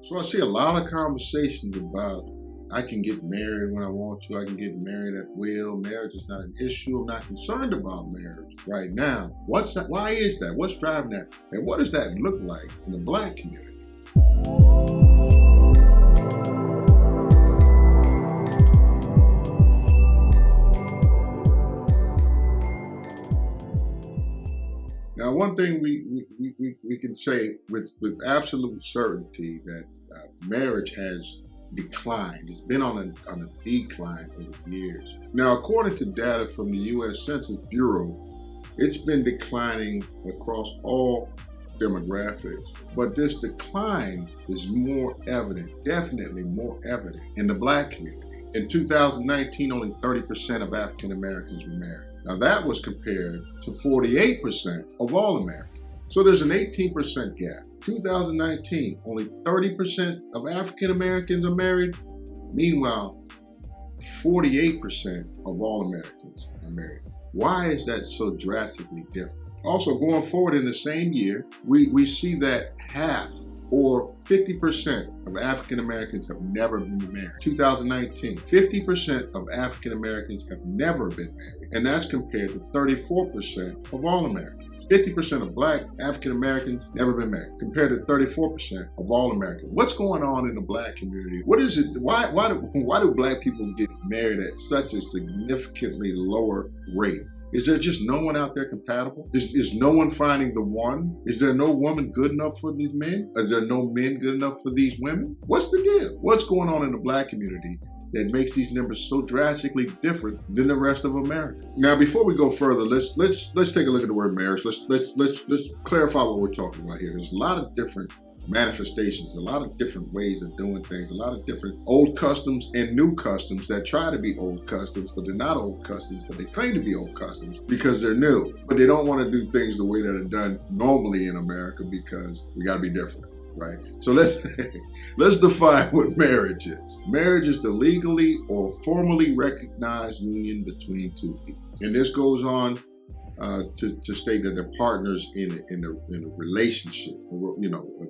So I see a lot of conversations about I can get married when I want to. I can get married at will. Marriage is not an issue. I'm not concerned about marriage right now. What's that? Why is that? What's driving that? And what does that look like in the Black community? Now, one thing we can say with absolute certainty that marriage has declined. It's been on a decline over the years. Now, according to data from the U.S. Census Bureau, it's been declining across all demographics. But this decline is more evident, definitely more evident in the Black community. In 2019, only 30% of African Americans were married. Now that was compared to 48% of all Americans. So there's an 18% gap. 2019, only 30% of African Americans are married. Meanwhile, 48% of all Americans are married. Why is that so drastically different? Also, going forward in the same year, we see that half or 50% of African Americans have never been married. 2019, 50% of African Americans have never been married, and that's compared to 34% of all Americans. 50% of Black African Americans never been married, compared to 34% of all Americans. What's going on in the Black community? What is it? Why do Black people get married at such a significantly lower rate? Is there just no one out there compatible? Is no one finding the one? Is there no woman good enough for these men? Is there no men good enough for these women? What's the deal? What's going on in the Black community that makes these numbers so drastically different than the rest of America? Now, before we go further, let's take a look at the word marriage. Let's clarify what we're talking about here. There's a lot of different manifestations, a lot of different ways of doing things, a lot of different old customs and new customs that try to be old customs, but they're not old customs, but they claim to be old customs because they're new. But they don't want to do things the way that are done normally in America because we got to be different, right? So let's define what marriage is. Marriage is the legally or formally recognized union between two people. And this goes on to state that they're partners in a relationship.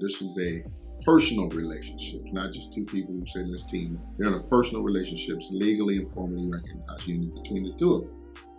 This is a personal relationship. It's not just two people who say let's team up. They're in a personal relationship, legally and formally recognized union between the two of them.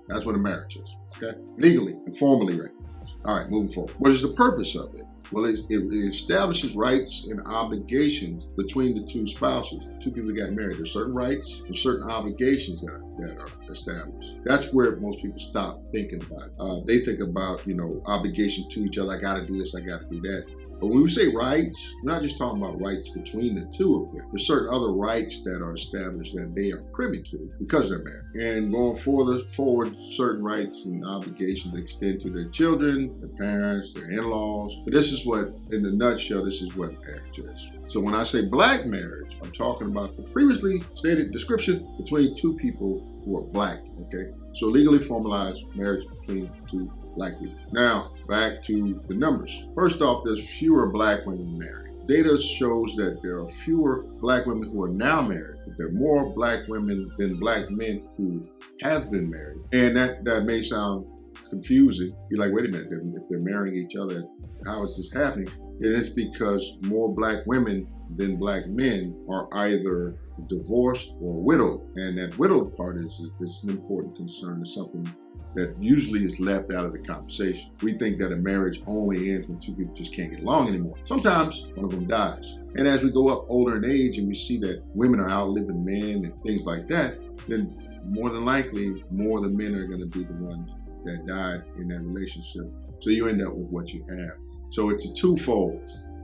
That's what a marriage is. Okay, legally and formally recognized. All right, moving forward. What is the purpose of it? Well, it establishes rights and obligations between the two spouses. Two people got married. There's certain rights and certain obligations that are established. That's where most people stop thinking about it. They think about, obligation to each other. I got to do this. I got to do that. But when we say rights, we're not just talking about rights between the two of them. There's certain other rights that are established that they are privy to because they're married. And going forward, certain rights and obligations extend to their children, their parents, their in-laws. But this is what, in the nutshell, this is what marriage is. So when I say Black marriage, I'm talking about the previously stated description between two people who are Black, okay? So legally formalized marriage between two Black people. Now, back to the numbers. First off, there's fewer Black women married. Data shows that there are fewer Black women who are now married, but there are more Black women than Black men who have been married. And that may sound confusing. You're like, wait a minute, if they're marrying each other, how is this happening? And it's because more Black women than Black men are either divorced or widowed. And that widowed part is an important concern. It's something that usually is left out of the conversation. We think that a marriage only ends when two people just can't get along anymore. Sometimes one of them dies. And as we go up older in age and we see that women are outliving men and things like that, then more than likely, more of the men are going to be the ones that died in that relationship. So you end up with what you have. So it's a twofold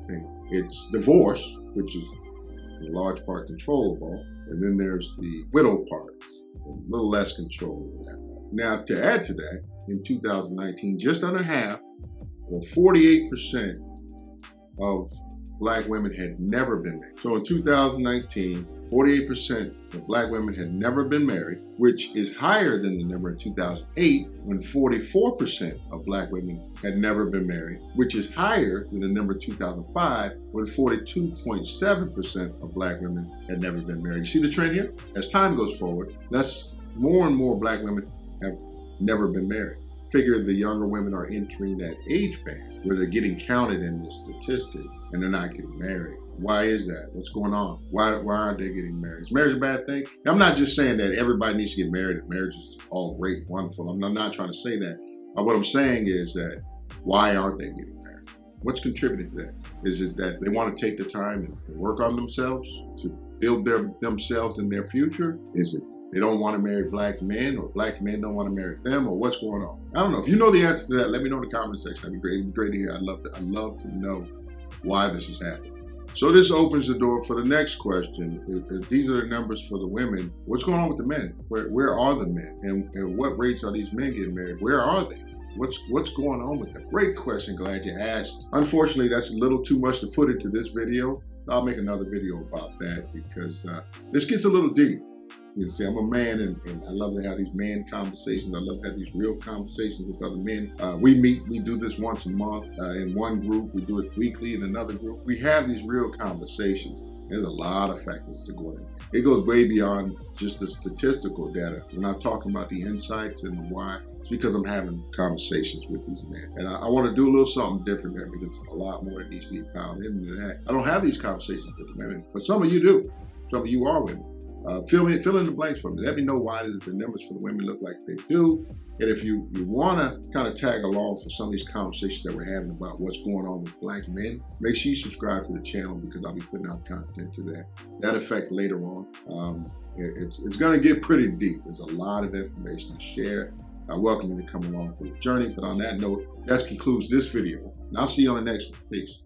thing. It's divorce, which is in large part controllable, and then there's the widow part, a little less control of that. Now, to add to that, in 2019, just under half, or 48% of Black women had never been married. So in 2019, 48% of Black women had never been married, which is higher than the number in 2008, when 44% of Black women had never been married, which is higher than the number in 2005, when 42.7% of Black women had never been married. You see the trend here? As time goes forward, more and more Black women have never been married. figure the younger women are entering that age band where they're getting counted in the statistic and they're not getting married. Why is that? What's going on? Why aren't they getting married? Is marriage a bad thing? I'm not just saying that everybody needs to get married and marriage is all great and wonderful. I'm not trying to say that. What I'm saying is that why aren't they getting married? What's contributing to that? Is it that they want to take the time and work on themselves to build themselves and their future? Is it they don't want to marry black men, or black men don't want to marry them, or what's going on? I don't know. If you know the answer to that, let me know in the comment section. That'd be great. It'd be great to hear. I'd love to know why this is happening. So this opens the door for the next question. If these are the numbers for the women, what's going on with the men? Where are the men? And what rates are these men getting married? Where are they? What's going on with them? Great question, glad you asked. Unfortunately, that's a little too much to put into this video. I'll make another video about that because this gets a little deep. You see, I'm a man and I love to have these man conversations. I love to have these real conversations with other men. We do this once a month in one group. We do it weekly in another group. We have these real conversations. There's a lot of factors to go in. It goes way beyond just the statistical data. When I'm talking about the insights and the why, it's because I'm having conversations with these men. And I want to do a little something different there because there's a lot more that needs to be piled into that. I don't have these conversations with the women, but some of you do. Some of you are women. Fill in the blanks for me. Let me know why the numbers for the women look like they do. And if you want to kind of tag along for some of these conversations that we're having about what's going on with black men, make sure you subscribe to the channel because I'll be putting out content to that effect later on. It's going to get pretty deep. There's a lot of information to share. I welcome you to come along for the journey. But on that note, that concludes this video. And I'll see you on the next one. Peace.